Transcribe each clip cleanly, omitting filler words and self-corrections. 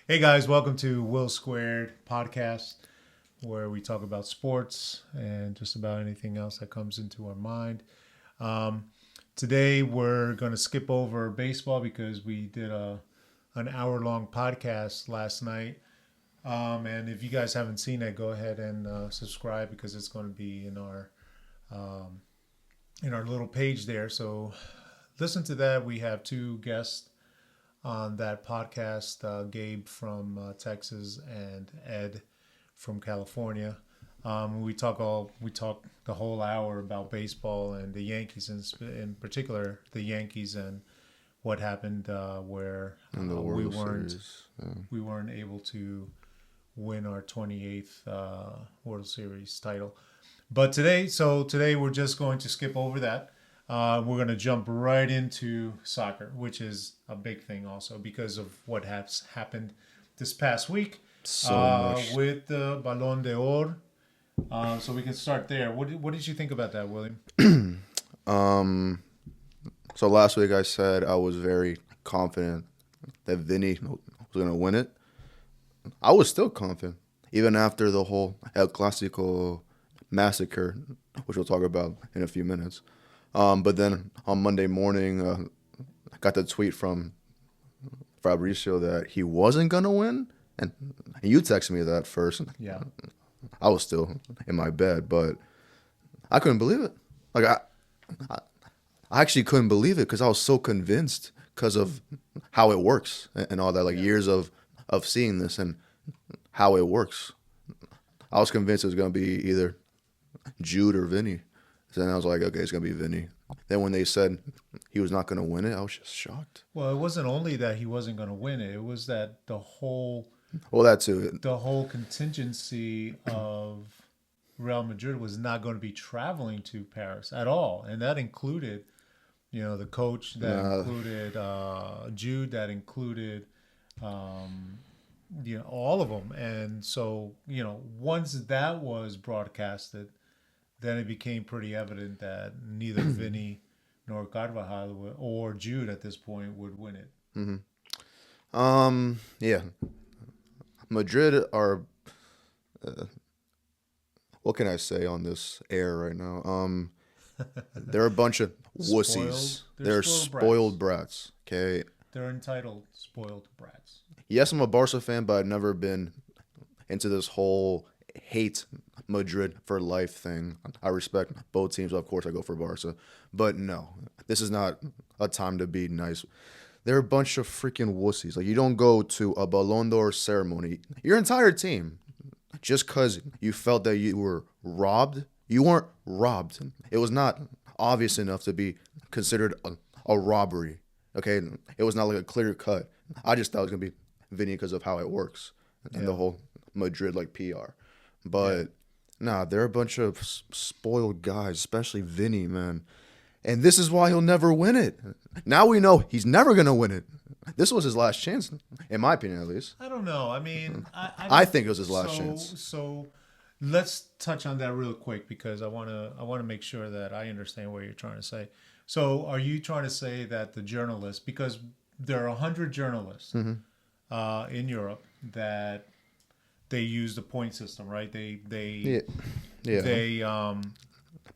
Hey guys, welcome to Will Squared podcast, where we talk about sports and just about anything else that comes into our mind. Um, Today we're going to skip over baseball because we did an hour long podcast last night. And if you guys haven't seen it, go ahead and subscribe because it's going to be um, in our little page there. So listen to that. We have two guests on that podcast, Gabe from Texas and Ed from California. We talk the whole hour about baseball and the Yankees, in particular the Yankees and what happened where In the we World weren't Series. Yeah. we weren't able to win our 28th World Series title. But today we're just going to skip over that. We're going to jump right into soccer, which is a big thing also because of what has happened this past week So much. with the Balon D'or. So we can start there. What did you think about that, William? Um, so last week I said I was very confident that Vinny was going to win it. I was still confident, even after the whole El Clasico massacre, which we'll talk about in a few minutes. But then on Monday morning, I got the tweet from Fabricio that he wasn't going to win. And you texted me that first. Yeah. I was still in my bed, but I couldn't believe it. Like I actually couldn't believe it because I was so convinced because of how it works and all that. Like Yeah. years of seeing this and how it works. I was convinced it was gonna be either Jude or Vinny. So then I was like, okay, it's gonna be Vinny. Then when they said he was not gonna win it, I was just shocked. Well, it wasn't only that he wasn't going to win it; it was that Well, that too. the whole contingency of Real Madrid was not going to be traveling to Paris at all, and that included, the coach, that Uh, included Jude, that included, um, all of them. And so, once that was broadcasted, then it became pretty evident that neither Vinny nor Carvajal or Jude at this point would win it. yeah. Madrid are. What can I say on this air right now? They're a bunch of Spoiled, wussies. they're They're spoiled brats. spoiled brats. Okay. They're entitled spoiled brats. Yes, I'm a Barca fan, but I've never been into this whole hate Madrid for life thing. I respect both teams. Of course, I go for Barca, but no, this is not a time to be nice. They're a bunch of freaking wussies. Like you don't go to a Balon d'Or ceremony. Your entire team, just because you felt that you were robbed. You weren't robbed. It was not obvious enough to be considered a robbery. Okay, it was not like a clear cut. I just thought it was gonna be Vinny because of how it works and Yeah. the whole Madrid like PR. Yeah. But nah, they're a bunch of spoiled guys, especially Vinny, man. And this is why he'll never win it. Now we know he's never gonna win it. This was his last chance, in my opinion, at least. I don't know. I mean, I I don't. think it was his last So chance. so, let's touch on that real quick because I wanna make sure that I understand what you're trying to say. So, are you trying to say that the journalists, because there are 100 journalists in Europe that they use the point system, right? Yeah, yeah. They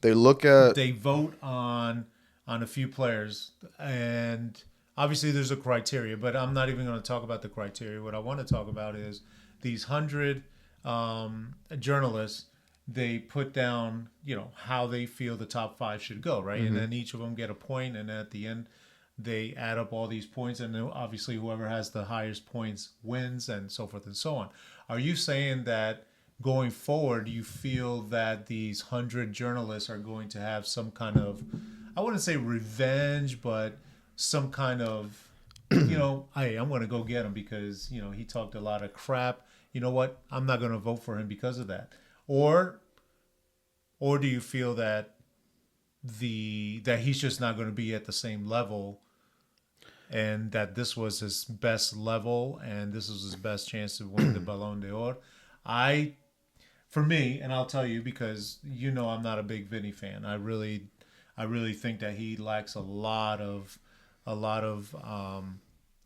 They look at they vote on a few players, and obviously there's a criteria, but I'm not even going to talk about the criteria. What I want to talk about is these 100 journalists. They put down how they feel the top five should go, right? And then each of them get a point, and at the end they add up all these points, and then obviously whoever has the highest points wins, and so forth and so on. Are you saying that going forward, you feel that these 100 journalists are going to have some kind of, I wouldn't say revenge, but some kind of, hey, I'm going to go get him because, he talked a lot of crap. You know what? I'm not going to vote for him because of that. Or, or do you feel that that he's just not going to be at the same level and that this was his best level and this was his best chance to win the Ballon d'Or? I For me, and I'll tell you because I'm not a big Vinny fan. I really think that he lacks a lot of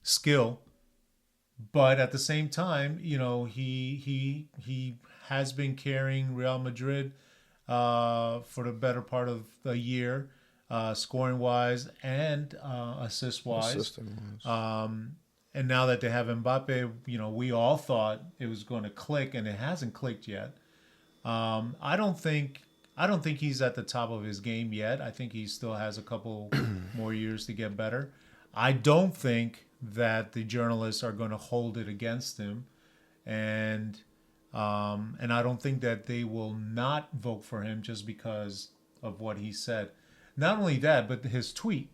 skill But at the same time, he has been carrying Real Madrid for the better part of a year, scoring wise and assist wise. Assistant wise. And now that they have Mbappe, we all thought it was going to click, and it hasn't clicked yet. I don't think he's at the top of his game yet. I think he still has a couple more years to get better. I don't think that the journalists are going to hold it against him, and I don't think that they will not vote for him just because of what he said. Not only that, but his tweet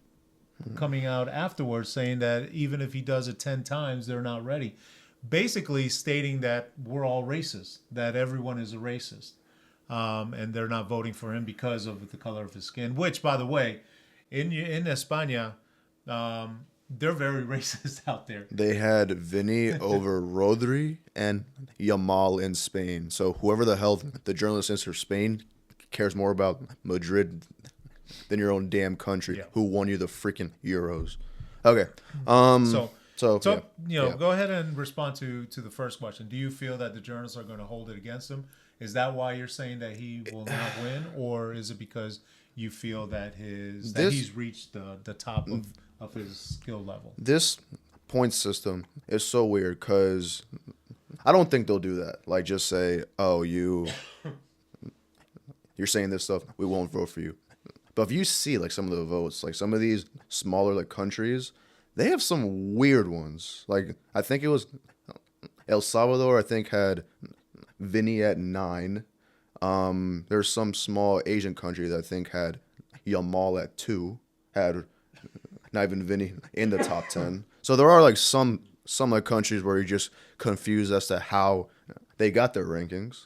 coming out afterwards saying that even if he does it 10 times, they're not ready. Basically stating that we're all racist, that everyone is a racist, and they're not voting for him because of the color of his skin. Which, by the way, in España, they're very racist out there. They had Vinny over Rodri and Yamal in Spain. So whoever the hell the journalist is for Spain cares more about Madrid than your own damn country, Yeah. who won you the freaking Euros. Okay. So yeah. go ahead and respond to the first question. Do you feel that the journalists are going to hold it against him? Is that why you're saying that he will not win, or is it because you feel that he's reached the top of his skill level? This point system is so weird because I don't think they'll do that. Like, just say, "Oh, you're saying this stuff, we won't vote for you." But if you see like some of the votes, like some of these smaller like countries, they have some weird ones. Like I think it was El Salvador. I think had Vinny at 9. There's some small Asian country that I think had Yamal at 2. Had not even Vinny in the top 10. So there are like some like countries where you're just confused as to how they got their rankings.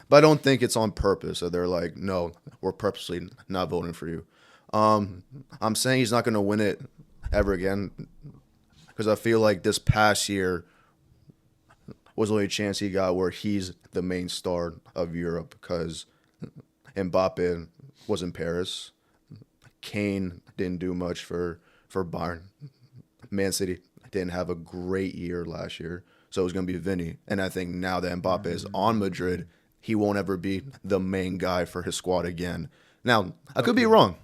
But I don't think it's on purpose. So they're like, no, we're purposely not voting for you. I'm saying he's not going to win it ever again because I feel like this past year was the only chance he got where he's the main star of Europe because Mbappe was in Paris. Kane didn't do much for Bayern. Man City didn't have a great year last year. So it was going to be Vinny. And I think now that Mbappe is on Madrid, he won't ever be the main guy for his squad again. Now, I could be wrong.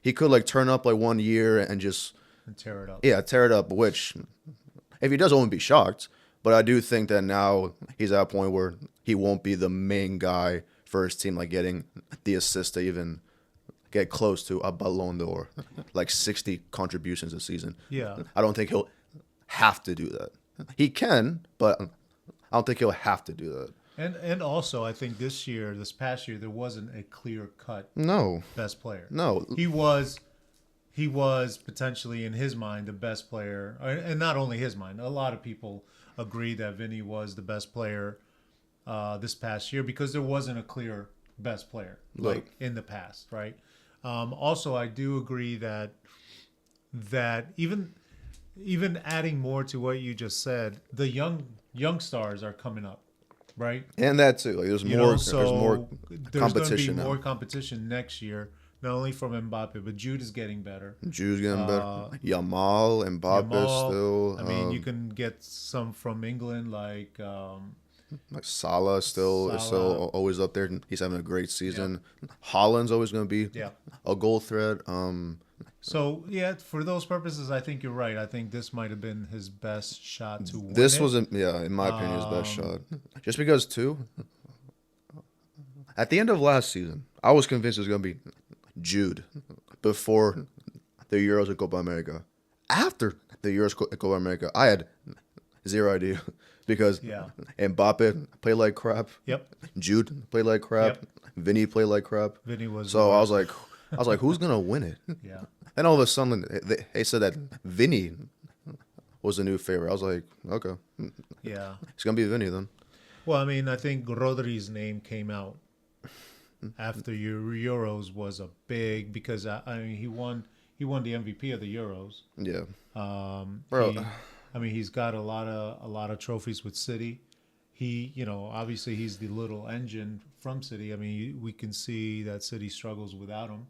He could like turn up like one year and just tear it up. Yeah, tear it up, which if he does, I won't be shocked. But I do think that now he's at a point where he won't be the main guy for his team, like getting the assist to even get close to a Balon d'Or, like 60 contributions a season. Yeah. I don't think he'll have to do that. He can, but I don't think he'll have to do that. And also, I think this past year, there wasn't a clear cut best player. No. He was potentially in his mind the best player, and not only his mind. A lot of people agree that Vinny was the best player this past year because there wasn't a clear best player like in the past, right? Also, I do agree that even adding more to what you just said, the young stars are coming up. Right, and that too. Like there's more competition. There's going to be more competition next year, not only from Mbappe, but Jude is getting better. Jude's getting better. Yamal, Mbappe still. I mean, you can get some from England, like Salah is still always up there. He's having a great season. Yeah. Haaland's always going to be a goal threat. So, yeah, for those purposes, I think you're right. I think this might have been his best shot to win. This was, in my opinion, his best shot. Just because, too, at the end of last season, I was convinced it was going to be Jude before the Euros at Copa America. After the Euros at Copa America, I had zero idea because Mbappe played like crap. Yep. Jude played like crap. Yep. Vinny played like crap. Vinny was. So I was like, who's going to win it? Yeah. And all of a sudden, they said that Vinny was the new favorite. I was like, okay. Yeah. It's going to be Vinny then. Well, I mean, I think Rodri's name came out after Euros was a big, because, I mean, he won the MVP of the Euros. Yeah. Bro. He's got a lot of trophies with City. He, obviously he's the little engine from City. I mean, we can see that City struggles without him.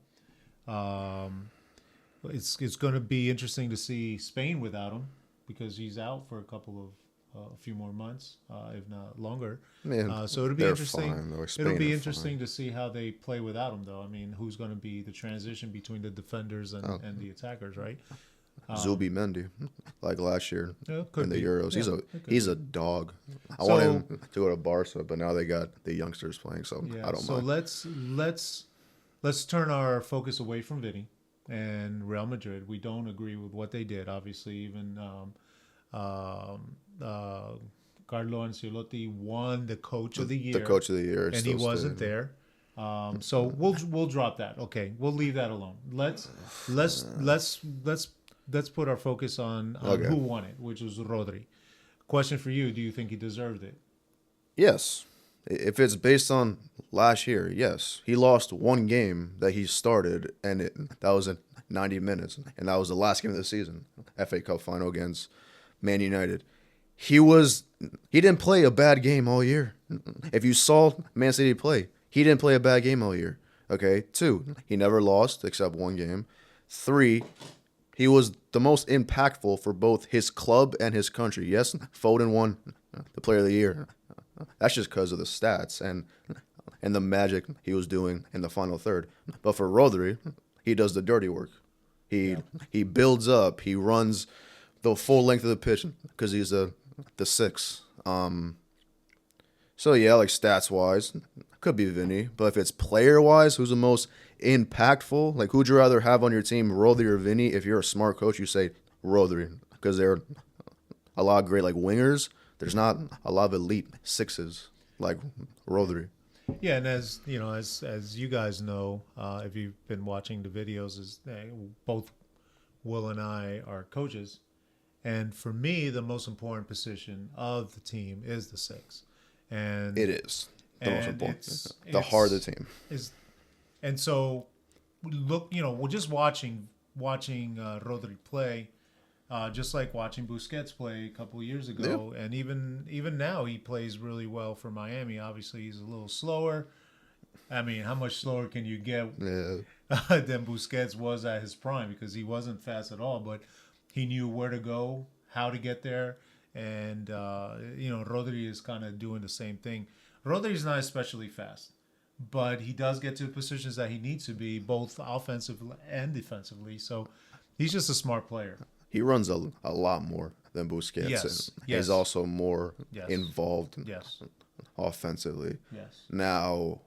It's going to be interesting to see Spain without him because he's out for a few more months, if not longer. Man, So it'll be they're interesting. fine, though. It'll Spain be are interesting fine. to see how they play without him, though. I mean, who's going to be the transition between the defenders and the attackers, right? Zubi Mendy, like last year Yeah, could in the be. Euros. Yeah, it could He's be. a dog. I want So him to go to Barca, but now they got the youngsters playing, so I yeah, don't so mind. let's turn our focus away from Vinny and Real Madrid. We don't agree with what they did. Obviously, even Carlo Ancelotti won the Coach of the The Year, coach of the year, and he still wasn't staying. there. So we'll drop that. Okay, we'll leave that alone. Let's let's put our focus on Okay. who won it, which was Rodri. Question for you: do you think he deserved it? Yes. If it's based on last year, yes. He lost one game that he started, and that was in 90 minutes, and that was the last game of the season, FA Cup final against Man United. He didn't play a bad game all year. If you saw Man City play, he didn't play a bad game all year. Okay? 2, he never lost except one game. 3, he was the most impactful for both his club and his country. Yes, Foden won the Player of the Year. That's just because of the stats and the magic he was doing in the final third. But for Rodri, he does the dirty work. He builds up. He runs the full length of the pitch because he's the 6. So yeah, like stats wise, could be Vinny. But if it's player wise, who's the most impactful? Like who'd you rather have on your team, Rodri or Vinny? If you're a smart coach, you say Rodri because they're a lot of great like wingers. There's not a lot of elite 6s like Rodri. Yeah, and as you know, as you guys know, if you've been watching the videos, is both Will and I are coaches, and for me, the most important position of the team is the 6, and It is the most and important. The heart of the team. is, and so look, we're just watching Rodri play. Just like watching Busquets play a couple of years ago, and even now he plays really well for Miami. Obviously, he's a little slower. I mean, how much slower can you get Yeah. than Busquets was at his prime? Because he wasn't fast at all, but he knew where to go, how to get there, and Rodri is kind of doing the same thing. Rodri's not especially fast, but he does get to the positions that he needs to be, both offensively and defensively. So he's just a smart player. He runs a lot more than Busquets. Yes, And yes. he's also more Yes. involved Yes. offensively. Yes. Now,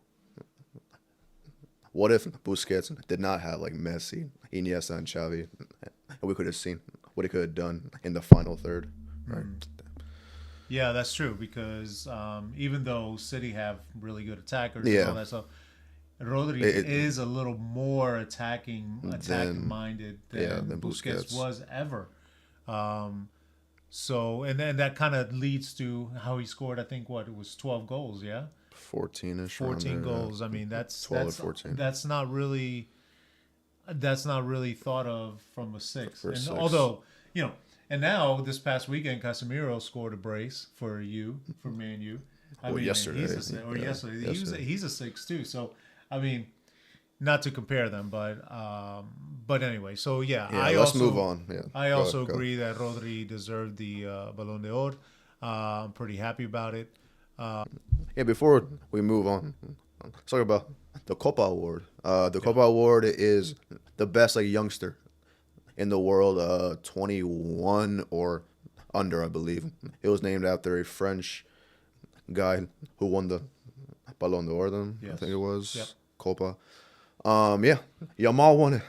what if Busquets did not have like Messi, Iniesta, and Xavi? And we could have seen what he could have done in the final third. Right. Yeah, that's true because even though City have really good attackers Yeah. and all that stuff, Rodri is a little more attack minded than than Busquets Busquets. was ever. So and then that kind of leads to how he scored. I think what it was 12 goals. Yeah, 14-ish. 14 goals. I mean 12 or 14. That's not really thought of from a 6. For a And 6. although and now this past weekend Casemiro scored a brace for Man U. Yesterday. He's a 6, or Yeah, yesterday. yesterday. He's a 6 too. So I mean, not to compare them, but anyway. So yeah, Yeah, let's move on. Yeah, I go also ahead, go. agree that Rodri deserved the Balon D'Or. I'm pretty happy about it. Yeah, before we move on, let's talk about the Copa Award. The Copa Award is the best like youngster in the world, 21 or under, I believe. It was named after a French guy who won the Balon D'Or. Then I Yes. think it was Yep. Copa. Yeah, Yamal won it,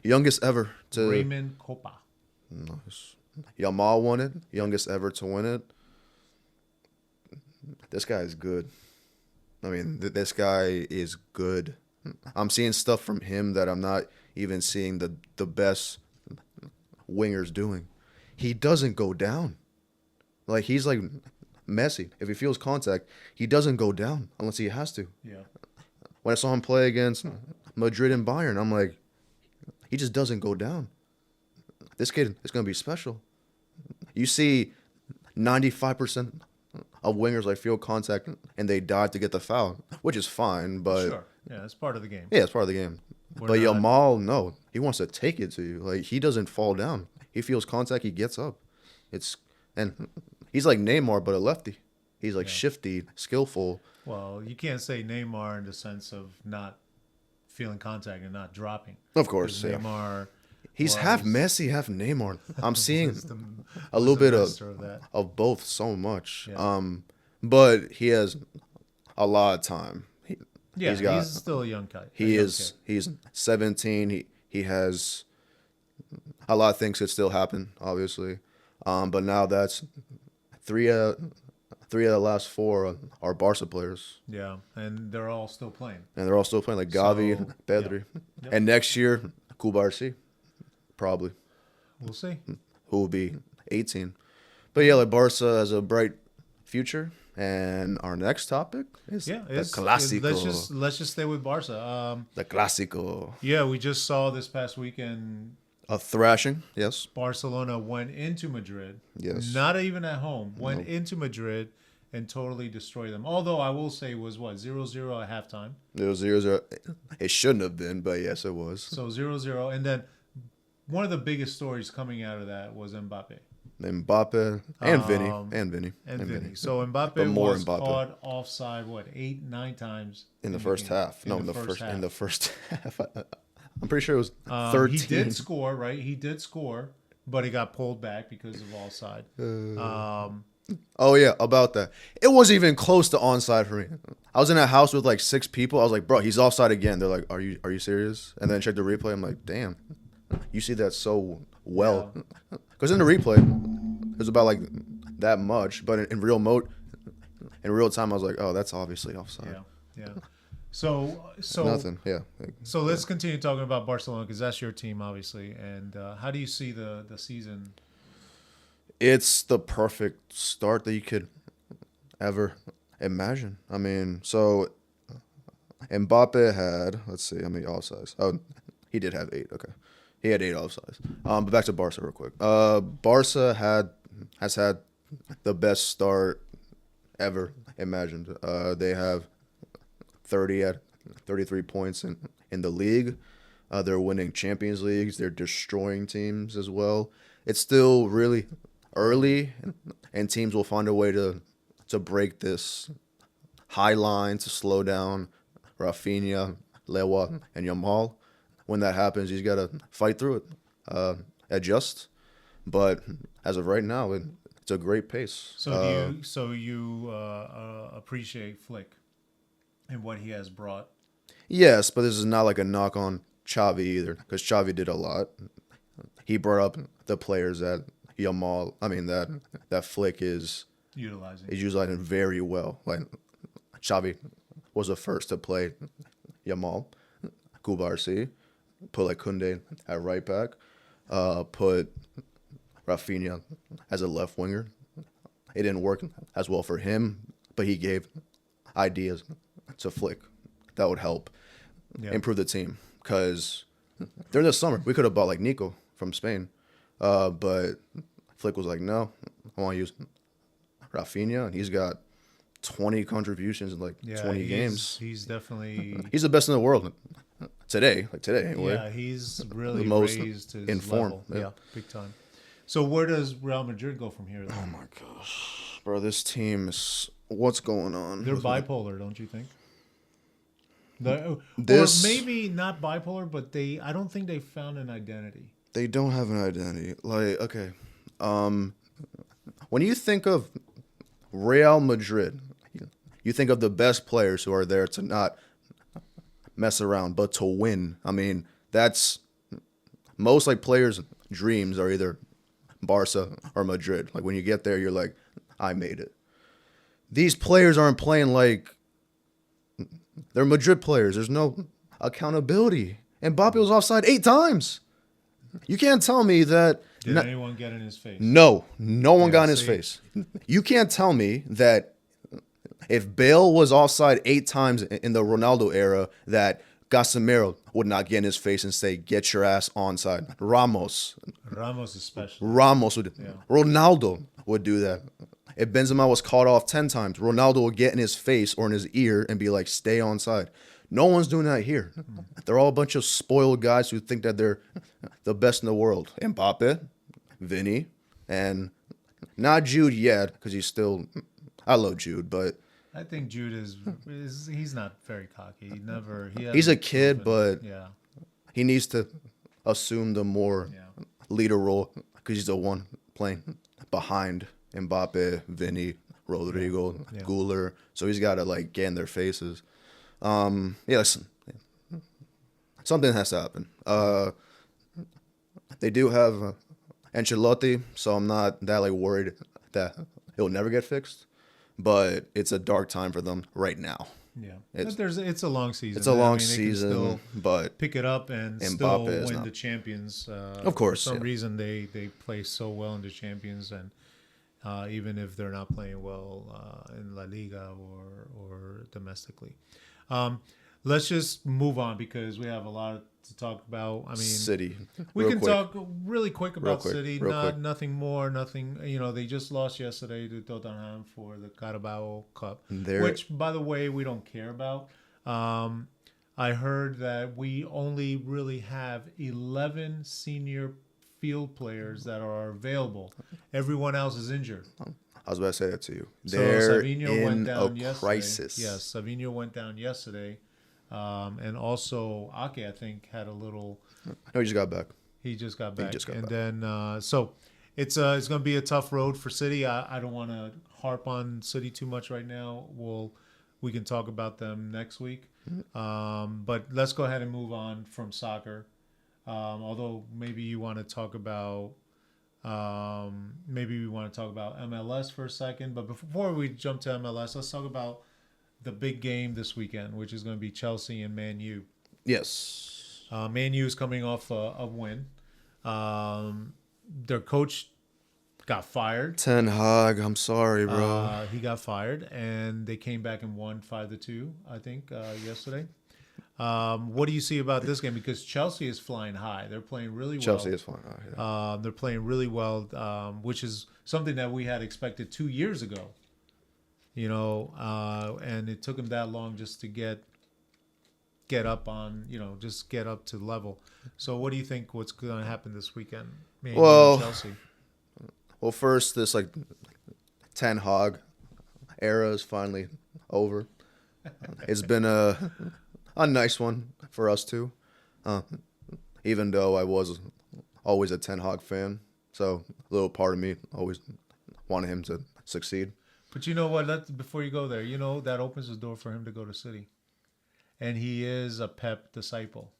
youngest ever to. Raymond Copa. Nice. Yamal won it, youngest ever to win it. This guy is good. I mean, this guy is good. I'm seeing stuff from him that I'm not even seeing the best wingers doing. He doesn't go down. Like, he's like Messi. If he feels contact, he doesn't go down unless he has to. Yeah. When I saw him play against Madrid and Bayern, I'm like, he just doesn't go down. This kid is going to be special. You see 95% of wingers like feel contact and they dive to get the foul, which is fine, but Sure. Yeah, it's part of the game. yeah, it's part of the game. We're But not- Yamal, no, he wants to take it to you. Like, he doesn't fall down. He feels contact, he gets up. It's and he's like Neymar, but a lefty. He's like shifty, skillful. Well, you can't say Neymar in the sense of not feeling contact and not dropping. Of course, 'Cause yeah. Neymar He's was, half Messi, half Neymar. I'm seeing was the, a was little the bit master of that. of both so much. Yeah. But he has a lot of time. Yeah, he's got. he's still a young guy. He is. He's 17. He has a lot of things that still happen, obviously. But now that's three of the last four are Barca players, Yeah, and they're all still playing. and they're all still playing like Gavi and Pedri. Yep. And next year, Kubarsi, probably, We'll see. who will be 18. But yeah, like Barca has a bright future. And our next topic is the Clásico. Let's just stay with Barca. The Clásico. Yeah, we just saw this past weekend. A thrashing, yes. Barcelona went into Madrid. Yes. Not even at home. Went into Madrid and totally destroyed them. Although I will say it was 0-0 at halftime. It was 0-0. It shouldn't have been, but yes, it was. So 0-0. And then one of the biggest stories coming out of that was Mbappe. Mbappe and Vinny. And Vinny. So Mbappe was caught offside, 8-9 times in the first half. In the first half. I'm pretty sure it was 13. He did score, right? He did score, but he got pulled back because of offside. Oh yeah, about that. It wasn't even close to onside for me. I was in a house with like 6 people. I was like, bro, he's offside again. They're like, are you serious? And then check the replay. I'm like, damn, you see that so well. Because in the replay, it was about like that much, but in real time, I was like, oh, that's obviously offside. Yeah. So nothing. Yeah. So let's continue talking about Barcelona because that's your team, obviously. And how do you see the season? It's the perfect start that you could ever imagine. I mean, so Mbappe had, let's see, how many offsides? Oh, he did have 8. Okay. He had 8 offsides. But back to Barca real quick. Barca has had the best start ever imagined. They have 33 points in the league. They're winning Champions Leagues. They're destroying teams as well. It's still really early, and teams will find a way to break this high line, to slow down Rafinha, Lewa, and Yamal. When that happens, he's got to fight through it, adjust. But as of right now, it's a great pace. So you appreciate Flick and what he has brought? Yes, but this is not like a knock on Xavi either, because Xavi did a lot. He brought up the players that that Flick is utilizing very well. Like Xavi was the first to play Yamal, Kubarsi, put like Koundé at right back, put Rafinha as a left winger. It didn't work as well for him, but he gave ideas to Flick that would help improve the team. Because during the summer, we could have bought like Nico from Spain, but Flick was like, no, I want to use Rafinha, and he's got 20 contributions in like 20 games. He's definitely... He's the best in the world today anyway. Yeah, he's really the most raised his in form. level. Yeah, big time. So where does Real Madrid go from here, though? Oh my gosh. Bro, this team is... What's going on? They're bipolar, don't you think? Or maybe not bipolar, but I don't think they found an identity. They don't have an identity. Like, okay. When you think of Real Madrid, you think of the best players who are there to not mess around, but to win. I mean, that's most like players' dreams are either Barca or Madrid. Like when you get there, you're like, I made it. These players aren't playing like they're Madrid players. There's no accountability. Mbappe was offside 8 times. You can't tell me that. Did anyone get in his face? No one got in his face. You can't tell me that if Bale was offside 8 times in the Ronaldo era, that Casemiro would not get in his face and say, get your ass onside. Ramos especially. Ramos would. Yeah. Ronaldo would do that. If Benzema was caught off 10 times, Ronaldo would get in his face or in his ear and be like, stay onside. No one's doing that here. They're all a bunch of spoiled guys who think that they're the best in the world. Mbappe, Vinny, and Not Jude yet, because he's still. I love Jude, but I think Jude is he's not very cocky. He he's a hasn't kid, proven. but Yeah, he needs to assume the more yeah, leader role because he's the one playing behind Mbappe, Vinny, Rodrigo, yeah. Guler. So he's got to like get in their faces. Yeah, something has to happen. They do have Ancelotti, so I'm not that like worried that it'll never get fixed. But it's a dark time for them right now. Yeah, It's but it's a long season. it's a long They can season, still but pick it up and Mbappe still is win not. the champions. Of For course, some yeah. reason, they play so well in the champions, and even if they're not playing well in La Liga or domestically. Um, let's just move on because we have a lot to talk about. I mean, City. we Real can quick. talk really quick about quick, City. real quick. Nothing more. Nothing. They just lost yesterday to Tottenham for the Carabao Cup, They're which, by the way, we don't care about. I heard that we only really have 11 senior field players that are available. Everyone else is injured. I was about to say that to you. So They're Savinho went in down a yesterday. crisis. Yes, Savinho went down yesterday. And also Ake, I think, had a little. No, he just got back. He just got back. just got and back. then so it's going to be a tough road for City. I don't want to harp on City too much right now. We can talk about them next week. But let's go ahead and move on from soccer. Although maybe you want to talk about maybe we want to talk about MLS for a second. But before we jump to MLS, let's talk about the big game this weekend, which is going to be Chelsea and Man U. Yes. Man U is coming off a win. Their coach got fired. Ten Hag, I'm sorry, bro. He got fired, and they came back and won 5-2, I think, yesterday. What do you see about this game? Because Chelsea is flying high. They're playing really well. Chelsea is fine. Yeah. They're playing really well, which is something that we had expected 2 years ago. And it took them that long just to get up on, just get up to level. So what do you think what's going to happen this weekend? Well, Chelsea. Well, first, this like Ten Hag era is finally over. It's been a nice one for us too. Even though I was always a Ten Hag fan, so a little part of me always wanted him to succeed. But you know what? Before you go there, that opens the door for him to go to City, and he is a Pep disciple.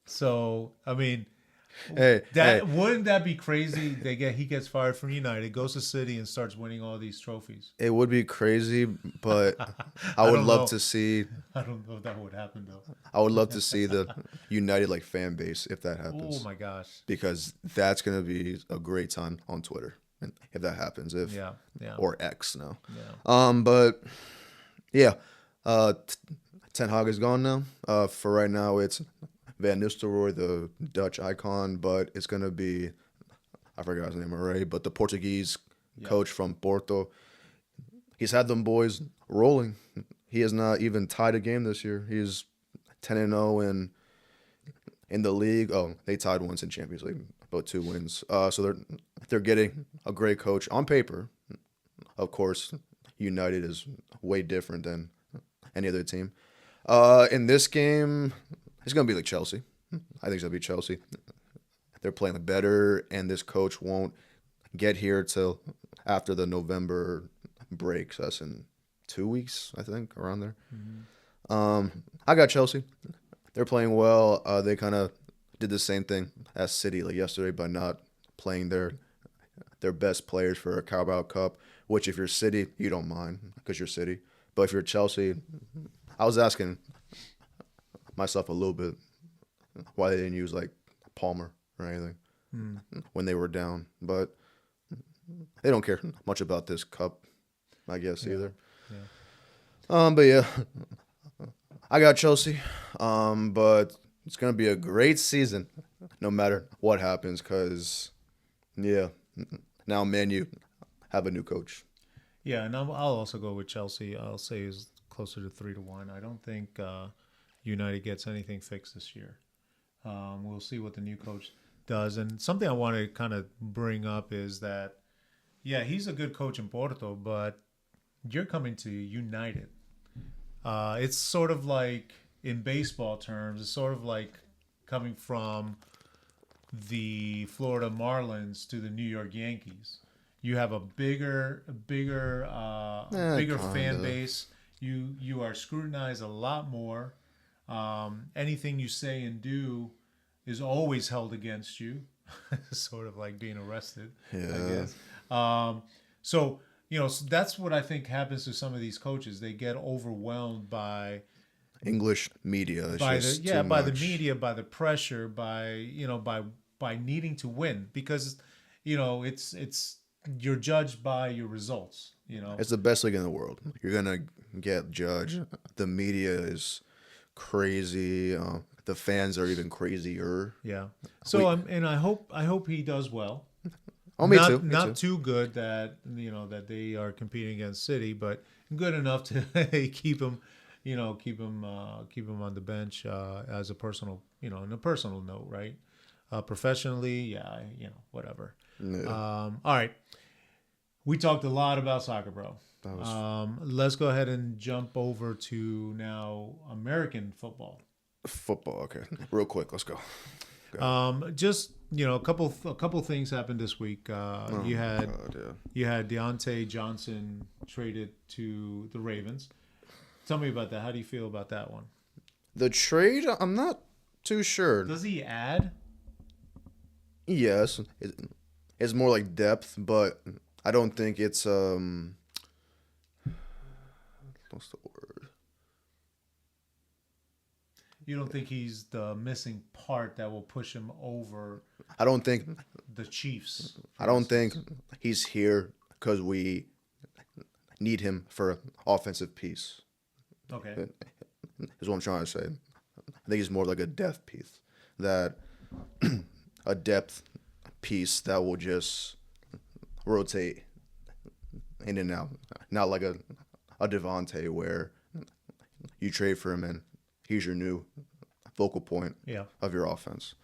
So I mean, wouldn't that be crazy? He gets fired from United, goes to City, and starts winning all these trophies. It would be crazy, but I would love to see. I don't know if that would happen though. I would love to see the United like fan base if that happens. Oh my gosh! Because that's gonna be a great time on Twitter if that happens. Yeah. Or X now. Yeah. But yeah, Ten Hag is gone now. For right now, it's Van Nistelrooy, the Dutch icon, but it's gonna be I forgot his name already, but the Portuguese coach from Porto. He's had them boys rolling. He has not even tied a game this year. He's 10-0 in the league. Oh, they tied once in Champions League, about 2 wins. So they're getting a great coach on paper. Of course, United is way different than any other team. In this game, it's gonna be like Chelsea. I think it's gonna be Chelsea. They're playing better, and this coach won't get here till after the November break. So that's in 2 weeks, I think, around there. Mm-hmm. I got Chelsea. They're playing well. They kind of did the same thing as City like yesterday by not playing their best players for a Carabao Cup, which if you're City, you don't mind because you're City. But if you're Chelsea, I was asking myself a little bit why they didn't use like Palmer or anything when they were down. But they don't care much about this cup, I guess, either. Yeah. But yeah, I got Chelsea. But it's going to be a great season no matter what happens because, yeah, now Man U have a new coach. Yeah, and I'll also go with Chelsea. I'll say is closer to 3-1. I don't think United gets anything fixed this year. We'll see what the new coach does. And something I want to kind of bring up is that Yeah, he's a good coach in Porto, but you're coming to United. It's sort of like in baseball terms, it's sort of like coming from the Florida Marlins to the New York Yankees. You have a bigger fan Kinda. base. You are scrutinized a lot more. Anything you say and do is always held against you, sort of like being arrested, I Yeah. guess. Um, so so that's what I think happens to some of these coaches. They get overwhelmed English media is by just too by the much. media, by the pressure, by by needing to win because it's you're judged by your results. It's the best league in the world. You're gonna get judged. The media is crazy. The fans are even crazier. Yeah. We, So and I hope he does well. oh, me too. Not Me too. not too good that that they are competing against City, but good enough to keep him on the bench as a personal in a personal note, right? Professionally, yeah, whatever. Yeah, All right, we talked a lot about soccer, bro. that was Let's go ahead and jump over to now American football. football. Okay, real quick. Let's go. Just a couple things happened this week. Oh You my had god, yeah. you had Deontay Johnson traded to the Ravens. Tell me about that. How do you feel about that one? The trade, I'm not too sure. Does he add? Yes, it's more like depth, but I don't think it's what's the word? You don't think he's the missing part that will push him over I don't think the Chiefs? I don't think he's here because we need him for an offensive piece. Okay. Is what I'm trying to say. I think he's more like a depth piece that a depth piece that will just rotate in and out. Not like a Devontae where you trade for him and he's your new focal point Yeah. of your offense.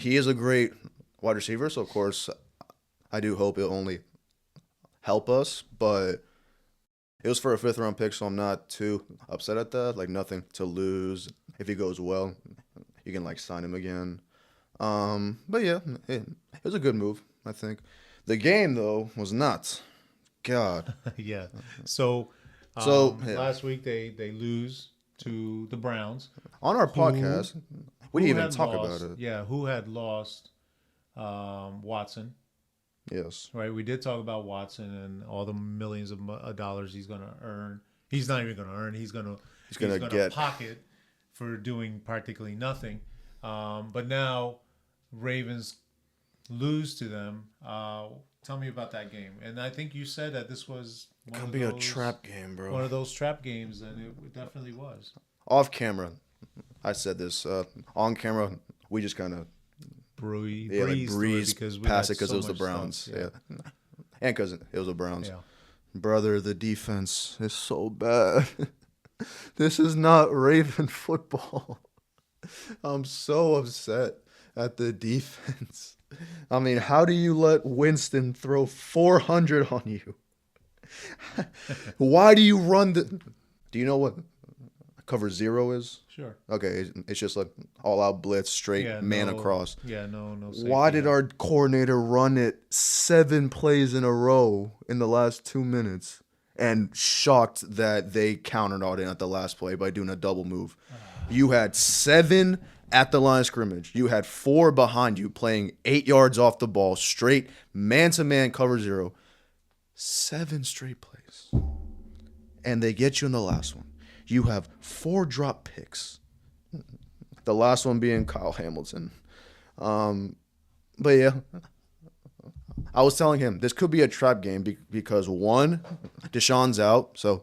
He is a great wide receiver, so of course I do hope it'll only help us, but it was for a 5th-round pick, so I'm not too upset at that. Like, nothing to lose. If he goes well, you can, like, sign him again. But, yeah, it was a good move, I think. The game, though, was nuts. God. Yeah. So, Yeah. last week they lose to the Browns. On our Who- podcast, we who didn't even had talk lost- about it. Yeah, who had lost Watson? Yes. Right, we did talk about Watson and all the millions of dollars he's going to earn. He's not even going to earn. He's going to get- pocket for doing practically nothing. But now Ravens lose to them. Tell me about that game. And I think you said that this was one Could of be a those trap game, bro. one of those trap games, and it definitely was. Off camera, I said this. On camera, we just kind of Breeze breeze because we past had it because so it was the much Browns. stuff. Yeah. And because it was the Browns. Yeah. Brother, the defense is so bad. This is not Raven football. I'm so upset at the defense. I mean, how do you let Winston throw 400 on you? Why do you run the... Do you know what cover 0 is? Sure. Okay, it's just like all-out blitz, straight Yeah. man no, across. Yeah. No. Why safety. did our coordinator run it 7 plays in a row in the last 2 minutes? And shocked that they countered on it at the last play by doing a double move. You had 7 at the line of scrimmage. You had 4 behind you playing 8 yards off the ball, straight man-to-man cover 0. 7 straight plays. And they get you in the last one. You have 4 drop picks. The last one being Kyle Hamilton. But yeah, I was telling him this could be a trap game because 1, Deshaun's out, so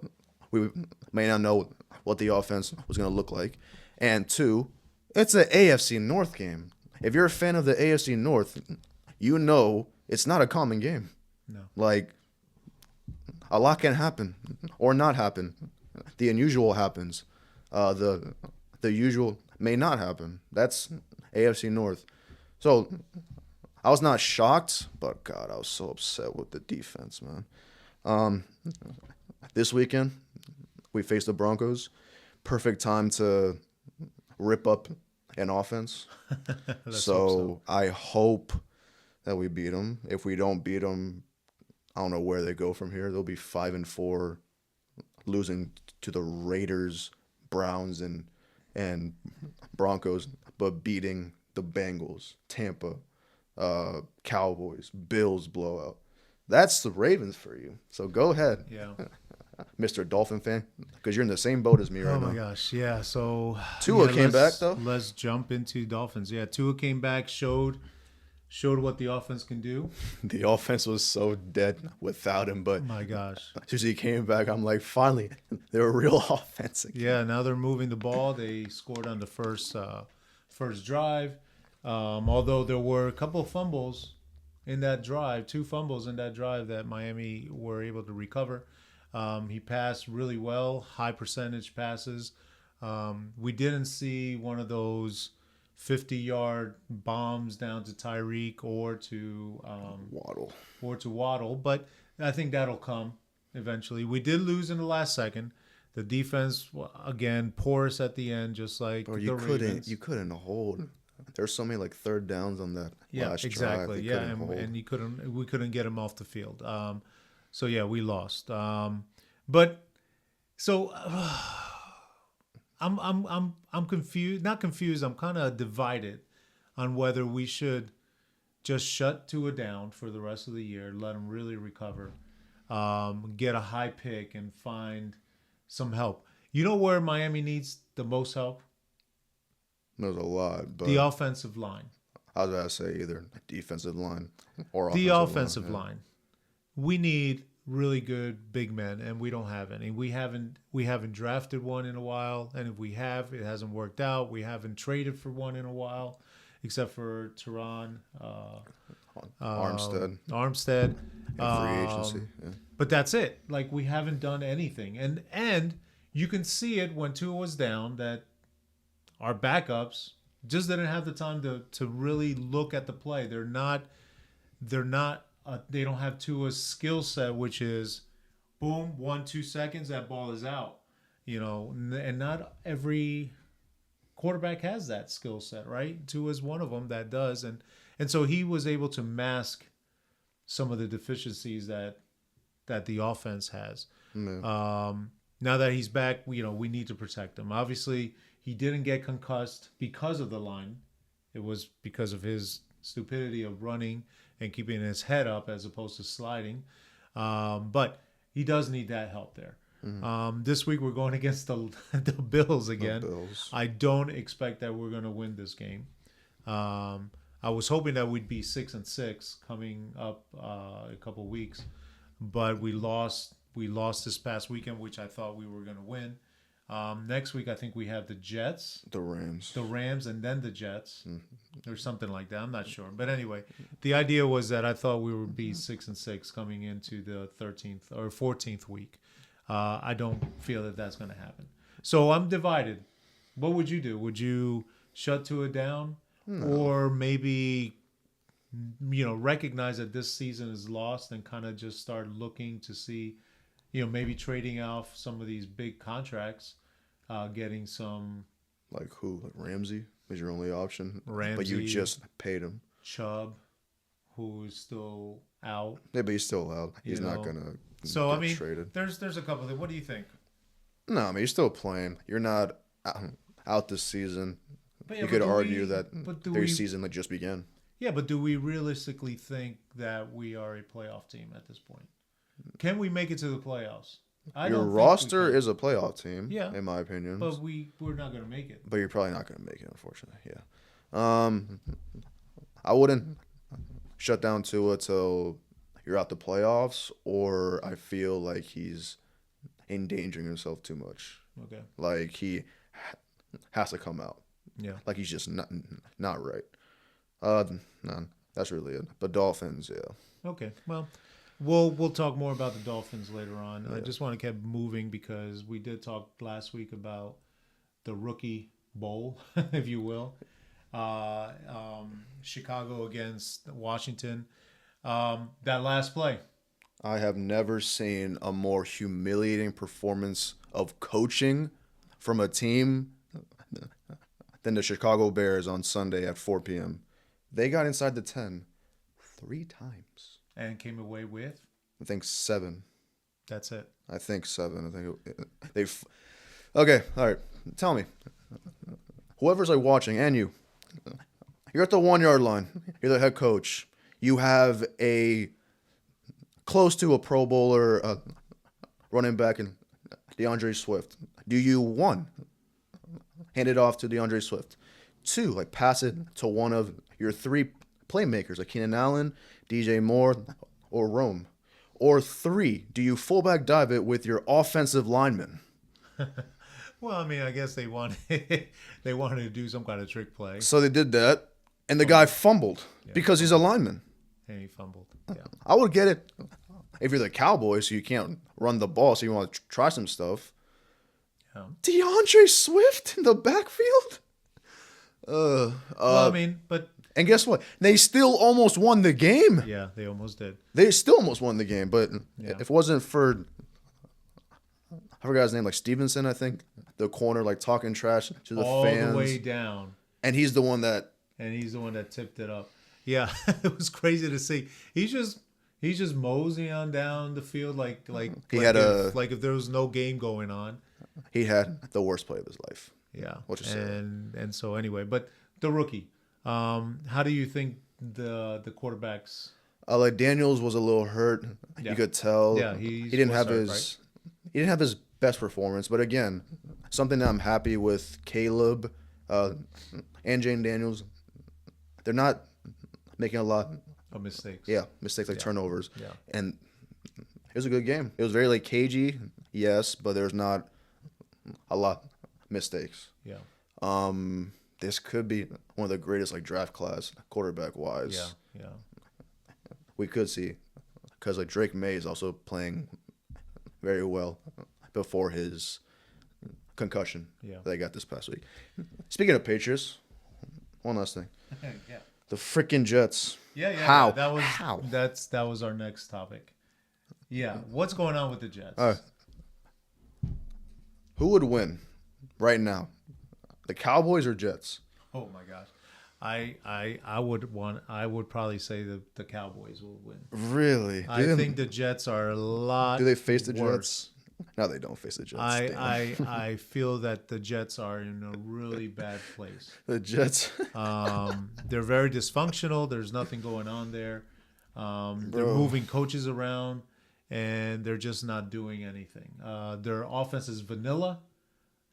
we may not know what the offense was going to look like. And 2, it's an AFC North game. If you're a fan of the AFC North, you know it's not a common game. No. Like, a lot can happen or not happen. The unusual happens. The usual may not happen. That's AFC North. So I was not shocked, but God, I was so upset with the defense, man. Um, this weekend we faced the Broncos. Perfect time to rip up an offense. Let's hope So I hope that we beat them. If we don't beat them, I don't know where they go from here. They'll be 5-4, losing to the Raiders, Browns, and Broncos, but beating the Bengals, Tampa, Cowboys, Bills blowout. That's the Ravens for you. So go ahead, Yeah. Mr. Dolphin fan, because you're in the same boat as me right Oh now. my gosh, yeah. So Tua came back, though. Let's jump into Dolphins. Yeah, Tua came back, showed what the offense can do. The offense was so dead without him, but My gosh. as soon as he came back, I'm like, finally, they're a real offense again. Yeah, now they're moving the ball. They scored on the first drive. Although there were a couple of fumbles in that drive, 2 fumbles in that drive that Miami were able to recover. He passed really well, high percentage passes. We didn't see one of those 50-yard bombs down to Tyreek or to Waddle, but I think that'll come eventually. We did lose in the last second. The defense, again, porous at the end, just like Or the Ravens. you couldn't hold. There's so many like third downs on that Yeah, last exactly. drive. Yeah, and we couldn't get him off the field. So yeah, we lost. But so I'm confused. Not confused. I'm kind of divided on whether we should just shut Tua down for the rest of the year, let him really recover, get a high pick, and find some help. You know where Miami needs the most help? There's a lot, but The offensive line. I was about to say either defensive line or The offensive yeah. line. We need really good big men, and we don't have any. We haven't drafted one in a while, and if we have, it hasn't worked out. We haven't traded for one in a while, except for Tehran, Armstead, Armstead, free agency. Yeah. But that's it. Like, we haven't done anything, and you can see it when Tua was down that our backups just didn't have the time to really look at the play. They don't have Tua's skill set, which is boom, 1-2 seconds, that ball is out. And not every quarterback has that skill set, right? Tua's one of them that does, and so he was able to mask some of the deficiencies that the offense has. Now that he's back, we need to protect him. Obviously, he didn't get concussed because of the line. It was because of his stupidity of running and keeping his head up as opposed to sliding. But he does need that help there. Mm-hmm. This week we're going against the Bills again. I don't expect that we're going to win this game. I was hoping that we'd be 6-6 coming up a couple weeks, but we lost this past weekend, which I thought we were going to win. Next week, I think we have the Jets, the Rams, and then the Jets, or something like that. I'm not sure, but anyway, the idea was that I thought we would be 6-6 coming into the 13th or 14th week. I don't feel that that's going to happen. So I'm divided. What would you do? Would you shut Tua down, or maybe recognize that this season is lost and kind of just start looking to see, maybe trading off some of these big contracts? Getting some, like who? Like Ramsey was your only option, Ramsey, but you just paid him. Chubb, who is still out. Yeah, but he's still out. He's not gonna. So get traded. There's a couple of things. What do you think? No, I mean you're still playing. You're not out this season. But yeah, you could argue that their season just began. Yeah, but do we realistically think that we are a playoff team at this point? Can we make it to the playoffs? Your roster is a playoff team, yeah, in my opinion. But we're not going to make it. But you're probably not going to make it, unfortunately. Yeah. I wouldn't shut down Tua till you're out the playoffs, or I feel like he's endangering himself too much. Okay. Like he has to come out. Yeah. Like he's just not right. No, that's really it. But Dolphins, yeah. Okay. Well, we'll talk more about the Dolphins later on. Yeah. I just want to keep moving because we did talk last week about the rookie bowl, if you will. Chicago against Washington. That last play. I have never seen a more humiliating performance of coaching from a team than the Chicago Bears on Sunday at 4 p.m. They got inside the 10 3 times. And came away with? I think 7. That's it. I think 7. I think they've. Okay, all right. Tell me, whoever's like watching, and you're at the 1 yard line. You're the head coach. You have a close to a Pro Bowler running back in DeAndre Swift. Do you, 1, hand it off to DeAndre Swift? 2, like pass it to one of your 3 playmakers, like Keenan Allen, DJ Moore, or Rome? Or 3, do you fullback dive it with your offensive lineman? Well, I mean, I guess they wanted to do some kind of trick play. So they did that, and the guy fumbled because he's a lineman. And he fumbled. Yeah. I would get it if you're the Cowboys, so you can't run the ball, so you want to try some stuff. Yeah. DeAndre Swift in the backfield? Well, I mean, but And guess what? They still almost won the game. yeah, they almost did. They still almost won the game, but Yeah. if it wasn't for, I forgot his name, like Stevenson, I think, the corner, like talking trash to the All fans. the way down. And he's the one that, And he's the one that tipped it up. Yeah, it was crazy to see. He's just moseying on down the field like if there was no game going on. he had the worst play of his life. Yeah. What you say? And so anyway, but the rookie, how do you think the quarterbacks? Like Daniels was a little hurt. Yeah. You could tell. Yeah, he didn't have his best performance. But again, something that I'm happy with Caleb and Jane Daniels. They're not making a lot Of mistakes. Yeah, mistakes like turnovers. Yeah. And it was a good game. It was very like cagey, yes, but there's not a lot mistakes. Yeah. This could be one of the greatest like draft class quarterback wise. Yeah. We could see because like Drake May is also playing very well before his concussion that I got this past week. Speaking of Patriots, one last thing. Yeah. The freaking Jets. Yeah. How? How? That was our next topic. Yeah. What's going on with the Jets? Who would win right now? The Cowboys or Jets? Oh my gosh. I would probably say the Cowboys will win. Really? I think the Jets are a lot. Do they face the worse. Jets? No, they don't face the Jets. I feel that the Jets are in a really bad place. The Jets. They're very dysfunctional. There's nothing going on there. They're moving coaches around, and they're just not doing anything. Their offense is vanilla.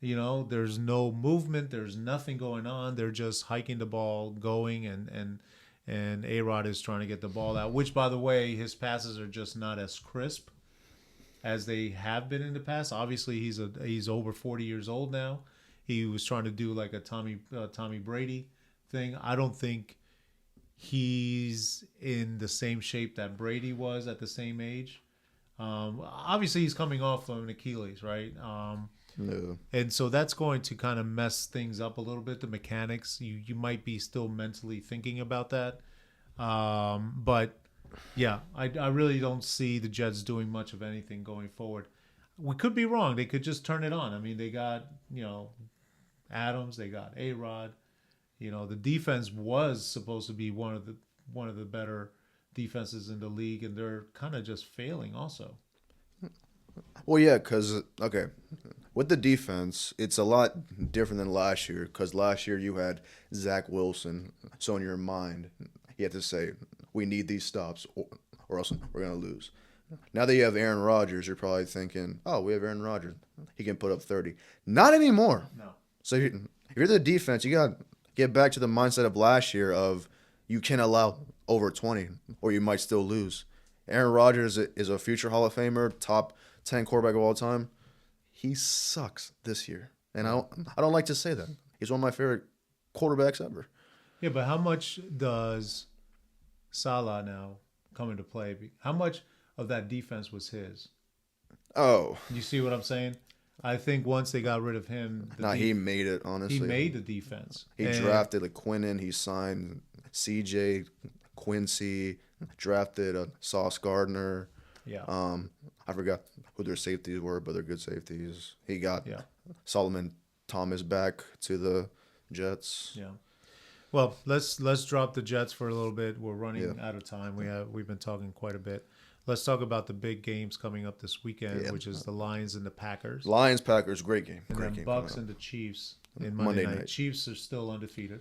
You know, there's no movement. There's nothing going on. They're just hiking the ball, going, and A-Rod is trying to get the ball out. Which, by the way, his passes are just not as crisp as they have been in the past. Obviously, he's over 40 years old now. He was trying to do like a Tommy Brady thing. I don't think he's in the same shape that Brady was at the same age. Obviously, he's coming off from an Achilles, right? No. And so that's going to kind of mess things up a little bit. The mechanics, you might be still mentally thinking about that. But yeah, I really don't see the Jets doing much of anything going forward. We could be wrong. They could just turn it on. I mean, they got, Adams, they got A-Rod. The defense was supposed to be one of the better defenses in the league, and they're kind of just failing also. Well, yeah, because, okay, with the defense, it's a lot different than last year because last year you had Zach Wilson. So in your mind, you have to say, we need these stops or else we're going to lose. Now that you have Aaron Rodgers, you're probably thinking, oh, we have Aaron Rodgers. He can put up 30. Not anymore. No. So if you're the defense, you got to get back to the mindset of last year of you can't allow over 20 or you might still lose. Aaron Rodgers is a future Hall of Famer, top 10 quarterback of all time. He sucks this year. And I don't like to say that. He's one of my favorite quarterbacks ever. Yeah, but how much does Salah now come into play? How much of that defense was his? Oh. You see what I'm saying? I think once they got rid of him, He made it, honestly. he made the defense. He drafted like Quinnen. He signed CJ, Quincy, drafted Sauce Gardner. Yeah. I forgot who their safeties were, but they're good safeties. He got Yeah. Solomon Thomas back to the Jets. Yeah. Well, let's drop the Jets for a little bit. We're running out of time. We've been talking quite a bit. Let's talk about the big games coming up this weekend, which is the Lions and the Packers. Lions, Packers, great game. And Great then game. Bucks and the Chiefs in Monday night. Chiefs are still undefeated.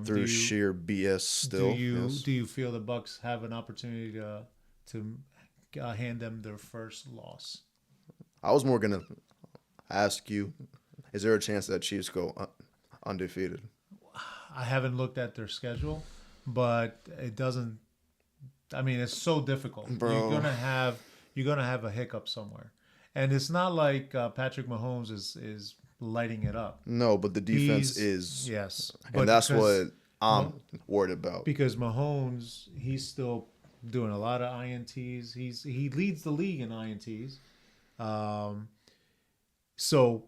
Through sheer BS still. Do you feel the Bucks have an opportunity to hand them their first loss? I was more going to ask you, is there a chance that Chiefs go undefeated? I haven't looked at their schedule, but it doesn't. I mean, it's so difficult. Bro. You're gonna have a hiccup somewhere, and it's not like Patrick Mahomes is lighting it up. No, but the defense is. Yes, and that's what I'm worried about. Because Mahomes, he's still doing a lot of INTs. He leads the league in INTs, so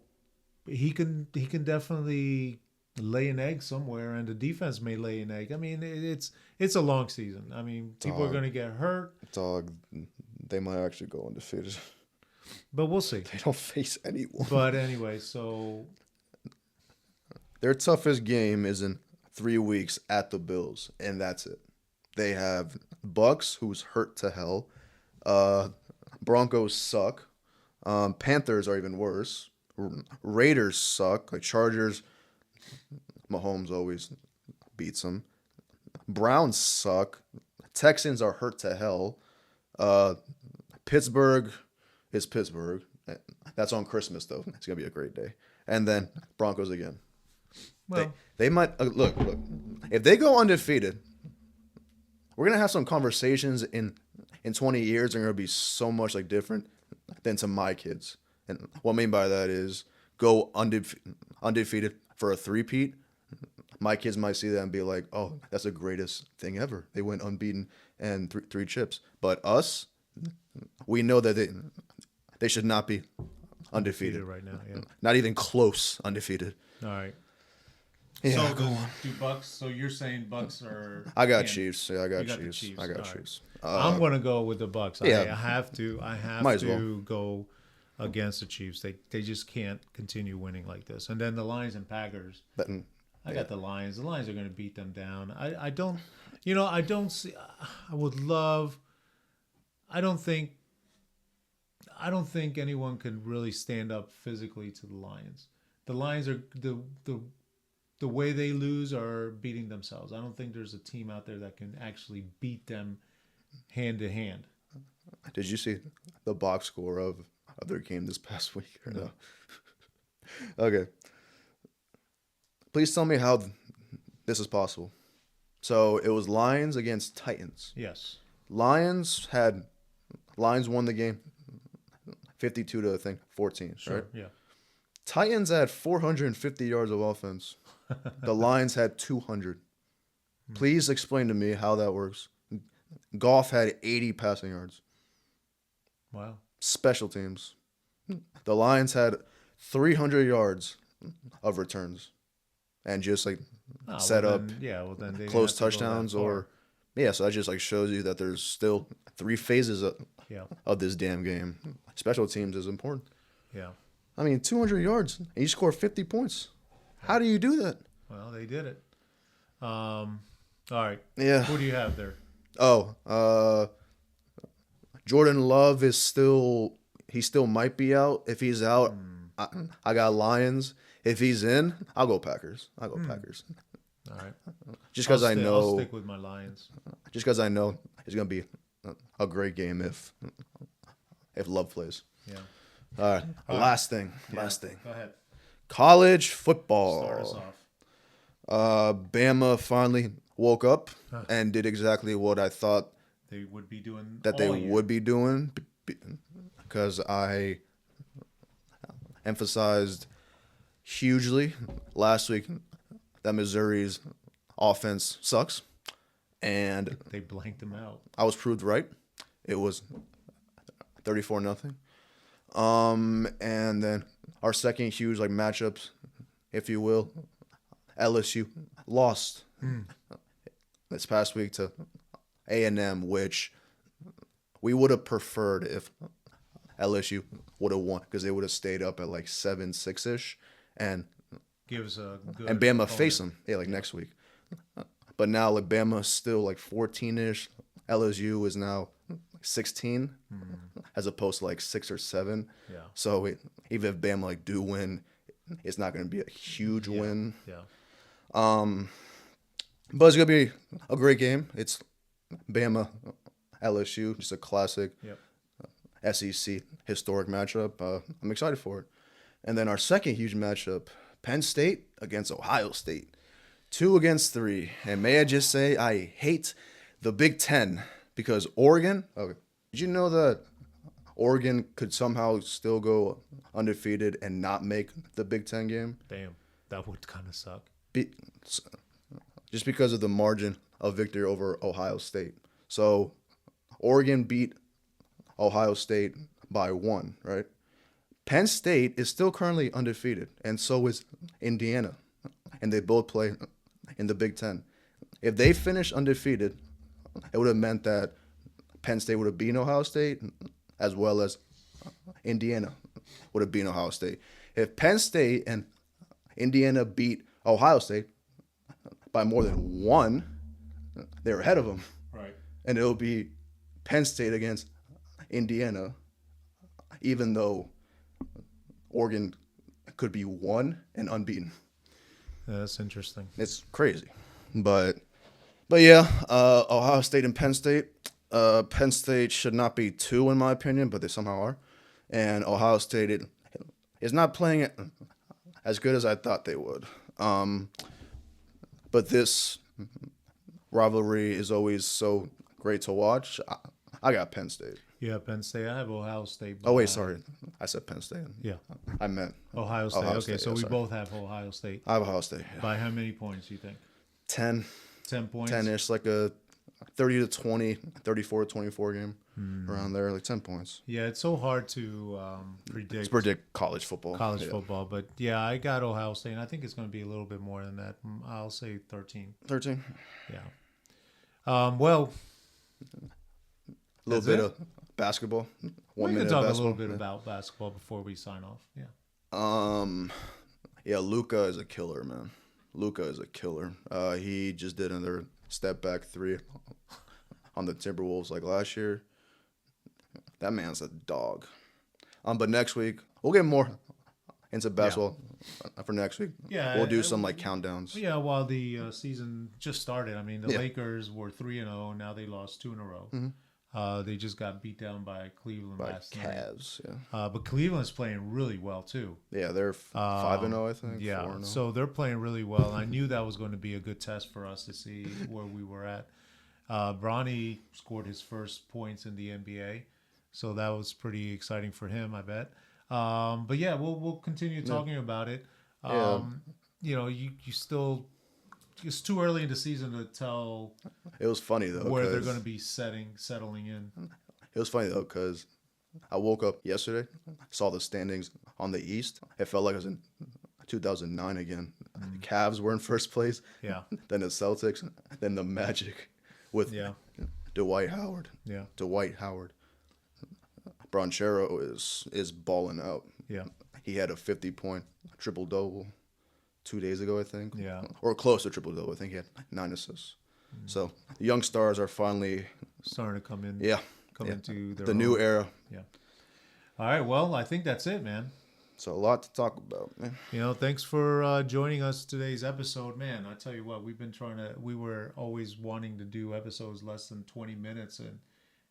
he can definitely lay an egg somewhere, and the defense may lay an egg. I mean, it's a long season. I mean, people are going to get hurt. Dog, they might actually go undefeated. But we'll see. They don't face anyone. But anyway, so their toughest game is in 3 weeks at the Bills, and that's it. They have Bucks, who's hurt to hell. Broncos suck. Panthers are even worse. Raiders suck. Like Chargers, Mahomes always beats them. Browns suck. Texans are hurt to hell. Pittsburgh is Pittsburgh. That's on Christmas, though. It's going to be a great day. And then Broncos again. well, They might look. If they go undefeated, we're going to have some conversations in 20 years. They're going to be so much like different than to my kids. And what I mean by that is go undefeated for a three-peat. My kids might see that and be like, oh, that's the greatest thing ever. They went unbeaten and three chips. But us, we know that they should not be undefeated right now. Yeah. Not even close undefeated. All right. Yeah, So go on. do Bucks? So you're saying Bucks are? I got Chiefs. Yeah, I got You got the Chiefs. Chiefs. I got All right. Chiefs. I'm gonna go with the Bucks. Yeah. I have to. I have Might as to go against the Chiefs. They just can't continue winning like this. And then the Lions and Packers. I got the Lions. The Lions are going to beat them down. I don't see. I would love. I don't think anyone can really stand up physically to the Lions. The Lions are the way they lose are beating themselves. I don't think there's a team out there that can actually beat them hand to hand. Did you see the box score of their game this past week or no? Okay. Please tell me how this is possible. So it was Lions against Titans. Yes. Lions won the game 52 to, I think, 14, Sure. right? Yeah. Titans had 450 yards of offense. The Lions had 200. Please explain to me how that works. Goff had 80 passing yards. Wow. Special teams. The Lions had 300 yards of returns. And just like set up then they close have to go that touchdowns far. so that just like shows you that there's still 3 phases of this damn game. Special teams is important. Yeah. I mean, 200 yards and you score 50 points. How do you do that? Well, they did it. All right. Yeah. Who do you have there? Jordan Love is still might be out. If he's out, I got Lions. If he's in, I'll go Packers. Packers. All right. Just because I know. I'll stick with my Lions. Just because I know it's gonna be a great game if Love plays. Yeah. All right. Last thing. Go ahead. College football. Start us off. Bama finally woke up and did exactly what I thought They would be doing that they would be doing, because I emphasized hugely last week that Missouri's offense sucks, and They blanked them out. I was proved right. It was 34-0. And then our second huge like matchups, if you will, LSU lost this past week to A&M, which we would have preferred if LSU would have won because they would have stayed up at like 7-6 ish, and Give us a good and Bama opponent. face them next week. But now like Bama's still like 14 ish. LSU is now 16 as opposed to like 6 or 7. Yeah. So even if Bama like do win, it's not going to be a huge win. Yeah. But it's going to be a great game. It's Bama, LSU, just a classic SEC historic matchup. I'm excited for it. And then our second huge matchup, Penn State against Ohio State. 2 against 3. And may I just say, I hate the Big Ten because Oregon, did you know that Oregon could somehow still go undefeated and not make the Big Ten game? Damn. That would kind of suck. Just because of the margin of victory over Ohio State. So Oregon beat Ohio State by 1, right? Penn State is still currently undefeated, and so is Indiana. And they both play in the Big Ten. If they finish undefeated, it would have meant that Penn State would have beaten Ohio State, as well as Indiana would have beaten Ohio State. If Penn State and Indiana beat Ohio State by more than 1, they're ahead of them. Right. And it'll be Penn State against Indiana, even though Oregon could be 1 and unbeaten. Yeah, that's interesting. It's crazy. But yeah, Ohio State and Penn State. Penn State should not be 2 in my opinion, but they somehow are. And Ohio State is not playing it as good as I thought they would. But this rivalry is always so great to watch. I got Penn State. Yeah, Penn State. I have Ohio State. Oh, wait, sorry. I said Penn State. Yeah. I meant Ohio State. Ohio Okay, State, so yeah, we sorry. both have Ohio State. I have Ohio State. Yeah. By how many points do you think? 10. 10 points? 10-ish, like a 30-20, 34-24 game. Around there, like 10 points. Yeah, it's so hard to predict. Let's predict college football. Football, but yeah, I got Ohio State, and I think it's going to be a little bit more than that. I'll say 13. 13? Yeah. Well, A little bit of basketball. We can talk a little bit about basketball before we sign off. Yeah. Yeah, Luka is a killer, man. Luka is a killer. He just did another step back 3 on the Timberwolves like last year. That man's a dog. But next week we'll get more into basketball for next week. Yeah, we'll do some like countdowns. Yeah, while the season just started. I mean, the Yeah. Lakers were 3-0. Now they lost 2 in a row. They just got beat down by Cleveland By last night. Cavs, yeah. But Cleveland's playing really well too. Yeah, they're 5-0, I think. Yeah, 4-0. so they're playing really well. I knew that was going to be a good test for us to see where we were at. Bronny scored his first points in the NBA, so that was pretty exciting for him, I bet. But yeah, we'll continue talking about it. You know, you still, it's too early in the season to tell It was funny though where they're 'cause- going to be settling in. It was funny though because I woke up yesterday, saw the standings on the East. It felt like I was in 2009 again. The Cavs were in first place. Yeah. Then the Celtics. Then the Magic with Yeah. Dwight Howard. Yeah. Dwight Howard. Bronchero is balling out. Yeah. He had a 50-point triple-double 2 days ago, I think. Yeah. Or close to triple-double. I think he had 9 assists. So the young stars are finally, Starting to come in. yeah, Into their the new own. era. Yeah. All right. Well, I think that's it, man. So a lot to talk about, man. You know, thanks for joining us today's episode, man. I tell you what, we were always wanting to do episodes less than 20 minutes, and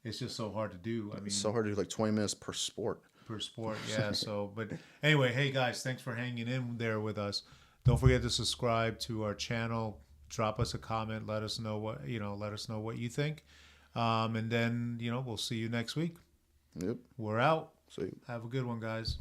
it's just so hard to do. I mean, It's so hard to do like 20 minutes per sport. per sport, yeah. So, but anyway, hey guys, thanks for hanging in there with us. Don't forget to subscribe to our channel. Drop us a comment. Let us know what you think, and then we'll see you next week. Yep. We're out. So Have a good one, guys.